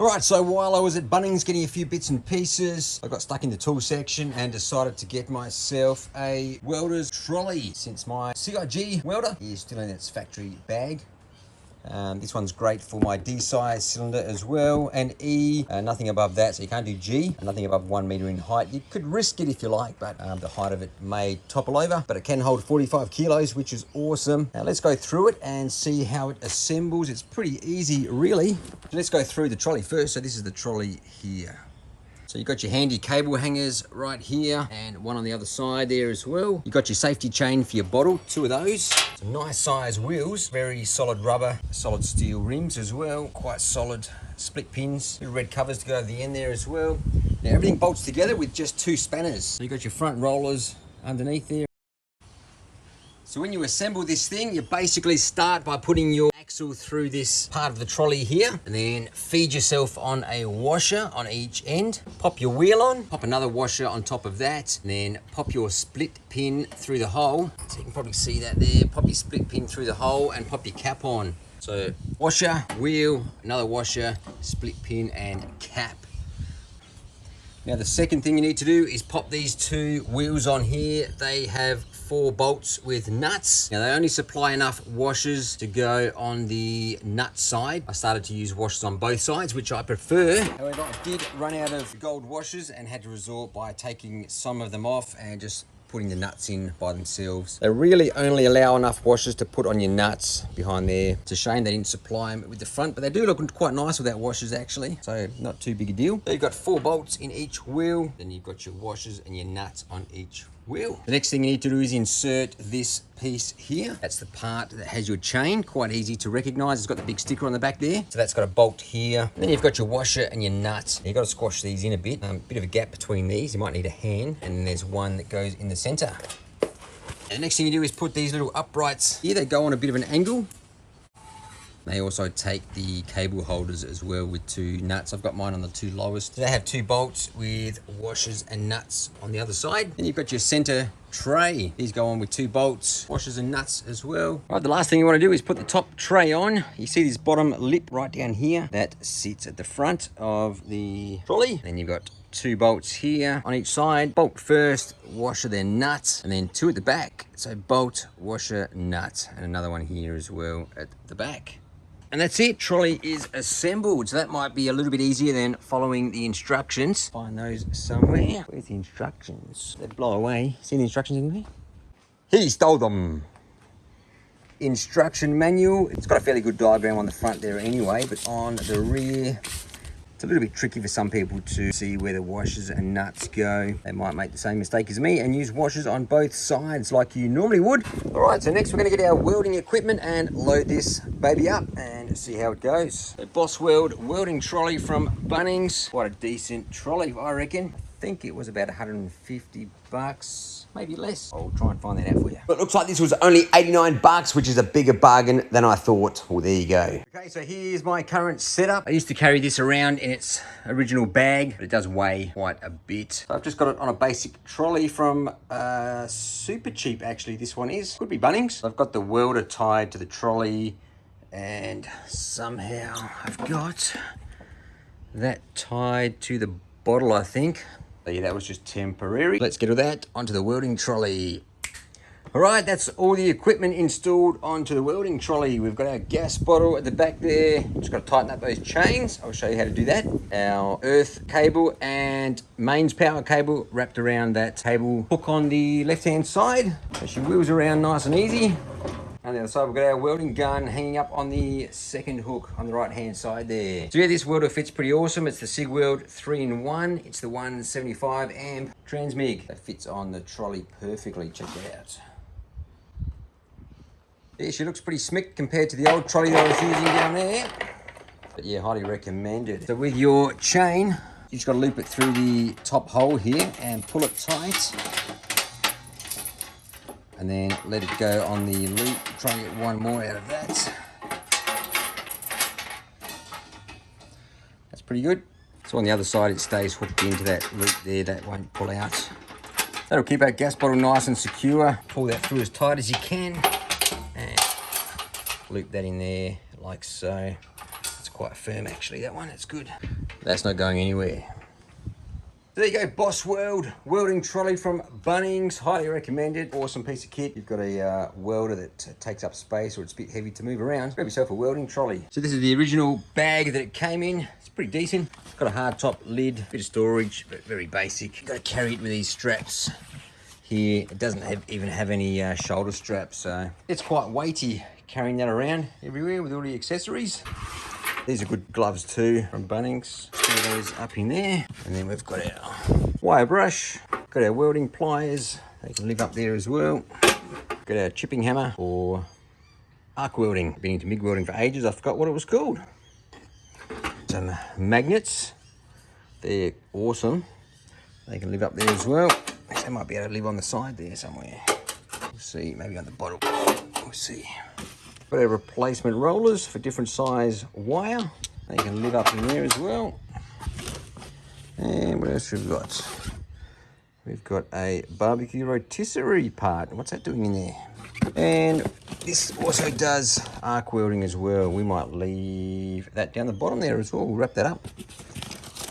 All right, so while I was at Bunnings getting a few bits and pieces, I got stuck in the tool section and decided to get myself a Welders trolley, since my CIG welder is still in its factory bag. This one's great for my D size cylinder as well, and E, nothing above that, so you can't do G, nothing above 1 meter in height. You could risk it if you like, but the height of it may topple over, but it can hold 45 kilos, which is awesome. Now let's go through it and see how it assembles. It's pretty easy, really. Let's go through the trolley first. So this is the trolley here. So you've got your handy cable hangers right here and one on the other side there as well. You've got your safety chain for your bottle, 2 of those. Some nice size wheels, very solid rubber, solid steel rims as well, quite solid split pins, little red covers to go over the end there as well. Now everything bolts together with just 2 spanners. So you've got your front rollers underneath there. So when you assemble this thing, you basically start by putting your axle through this part of the trolley here, and then feed yourself on a washer on each end. Pop your wheel on, pop another washer on top of that, and then pop your split pin through the hole. So you can probably see that there. Pop your split pin through the hole and pop your cap on. So washer, wheel, another washer, split pin and cap. Now the second thing you need to do is pop these 2 wheels on here. They have 4 bolts with nuts. Now they only supply enough washers to go on the nut side. I started to use washers on both sides, which I prefer. However, I did run out of gold washers and had to resort by taking some of them off and just putting the nuts in by themselves. They really only allow enough washers to put on your nuts behind there. It's a shame they didn't supply them with the front, but they do look quite nice without washers actually, so not too big a deal. So you've got 4 bolts in each wheel, then you've got your washers and your nuts on each wheel. The next thing you need to do is insert this piece here. That's the part that has your chain, quite easy to recognize. It's got the big sticker on the back there. So that's got a bolt here. And then you've got your washer and your nuts. You've got to squash these in a bit. Bit of a gap between these. You might need a hand. And then there's one that goes in the center. And the next thing you do is put these little uprights here. They go on a bit of an angle. They also take the cable holders as well with 2 nuts. I've got mine on the 2 lowest. They have 2 bolts with washers and nuts on the other side. Then you've got your center tray. These go on with 2 bolts, washers and nuts as well. All right, the last thing you want to do is put the top tray on. You see this bottom lip right down here? That sits at the front of the trolley. Then you've got 2 bolts here on each side. Bolt first, washer, then nut, and then 2 at the back. So bolt, washer, nut, and another one here as well at the back. And that's it, trolley is assembled. So that might be a little bit easier than following the instructions. Find those somewhere. Where's the instructions? They blow away. See the instructions in there? He stole them. Instruction manual. It's got a fairly good diagram on the front there anyway, but on the rear, it's a little bit tricky for some people to see where the washers and nuts go. They might make the same mistake as me and use washers on both sides like you normally would. All right, so next we're gonna get our welding equipment and load this baby up and see how it goes. So BOSSweld welding trolley from Bunnings. Quite a decent trolley, I reckon. I think it was about 150 bucks, maybe less. I'll try and find that out for you. But it looks like this was only 89 bucks, which is a bigger bargain than I thought. Well, there you go. Okay, so here's my current setup. I used to carry this around in its original bag, but it does weigh quite a bit. So I've just got it on a basic trolley from super cheap, actually, this one is. Could be Bunnings. I've got the welder tied to the trolley, and somehow I've got that tied to the bottle, I think. So yeah, that was just temporary. Let's get to that onto the welding trolley. All right, that's all the equipment installed onto the welding trolley. We've got our gas bottle at the back there. Just got to tighten up those chains. I'll show you how to do that. Our earth cable and mains power cable wrapped around that cable hook on the left-hand side. So she wheels around nice and easy. On the other side, we've got our welding gun hanging up on the second hook on the right-hand side there. So yeah, this welder fits pretty awesome. It's the SigWeld 3-in-1. It's the 175 amp transmig. That fits on the trolley perfectly. Check that out. Yeah, she looks pretty smick compared to the old trolley that I was using down there. But yeah, highly recommended. So with your chain, you just got to loop it through the top hole here and pull it tight. And then let it go on the loop. Try and get one more out of that. That's pretty good. So on the other side, it stays hooked into that loop there. That won't pull out. That'll keep our gas bottle nice and secure. Pull that through as tight as you can. And loop that in there like so. It's quite firm actually, that one. It's good. That's not going anywhere. There you go, BOSSweld welding trolley from Bunnings. Highly recommended. Awesome piece of kit. You've got a welder that takes up space, or it's a bit heavy to move around. Grab yourself a welding trolley. So this is the original bag that it came in. It's pretty decent. It's got a hard top lid, bit of storage, but very basic. You've got to carry it with these straps here. It doesn't even have any shoulder straps, so it's quite weighty carrying that around everywhere with all the accessories. These are good gloves too from Bunnings. Store those up in there. And then we've got our wire brush, got our welding pliers. They can live up there as well. Got our chipping hammer for arc welding. Been into MIG welding for ages. I forgot what it was called. Some magnets. They're awesome. They can live up there as well. They might be able to live on the side there somewhere. We'll see, maybe on the bottom. We'll see. Got our replacement rollers for different size wire. They can live up in there as well. And what else we've got? We've got a barbecue rotisserie part. What's that doing in there? And this also does arc welding as well. We might leave that down the bottom there as well. We'll wrap that up.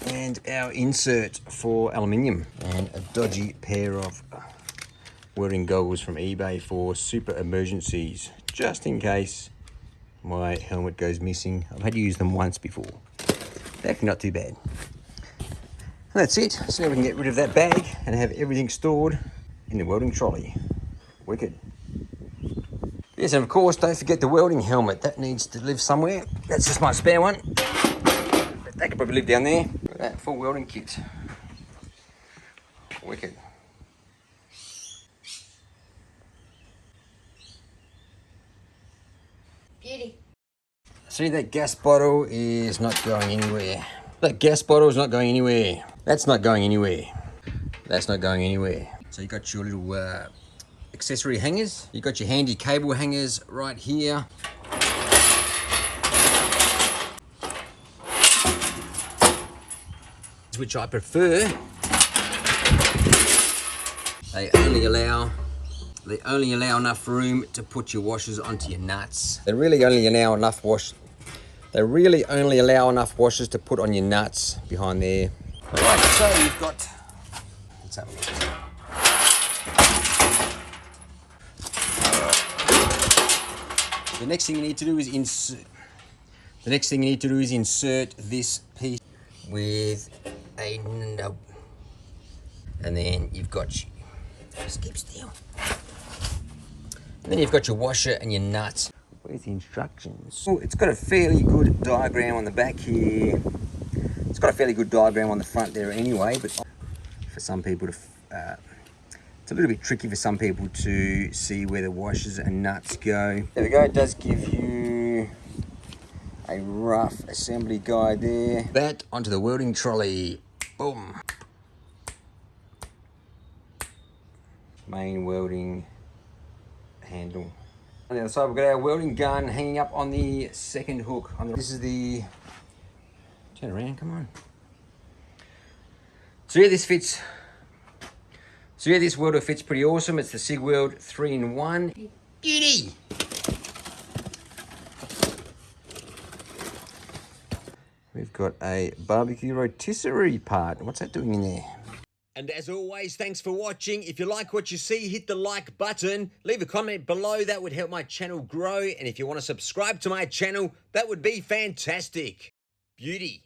And our insert for aluminium. And a dodgy pair of welding goggles from eBay for super emergencies, just in case my helmet goes missing. I've had to use them once before. They're actually not too bad. And that's it. So now we can get rid of that bag and have everything stored in the welding trolley. Wicked. Yes, and of course, don't forget the welding helmet. That needs to live somewhere. That's just my spare one. But that could probably live down there. Look at that, full welding kit. Wicked. Beauty. See, that gas bottle is not going anywhere. That gas bottle is not going anywhere. That's not going anywhere. That's not going anywhere. So you got your little accessory hangers. You got your handy cable hangers right here. Which I prefer. They only allow enough room to put your washers onto your nuts. They really only allow enough washers to put on your nuts behind there. Alright, so you've got, let's have a look. The next thing you need to do is insert this piece with a nub. And then you've got, just keep still. And then you've got your washer and your nuts. Where's the instructions? Oh, it's got a fairly good diagram on the back here. It's got a fairly good diagram on the front there anyway, but for some people to, it's a little bit tricky for some people to see where the washers and nuts go. There we go, it does give you a rough assembly guide there. That onto the welding trolley. Boom. Main welding handle. On the other side, we've got our welding gun hanging up on the second hook. This is the, turn around, come on. So yeah, this fits. So yeah, this welder fits pretty awesome. It's the SIG Weld 3-in-1. Beauty! We've got a barbecue rotisserie part. What's that doing in there? And as always, thanks for watching. If you like what you see, hit the like button. Leave a comment below. That would help my channel grow. And if you want to subscribe to my channel, that would be fantastic. Beauty.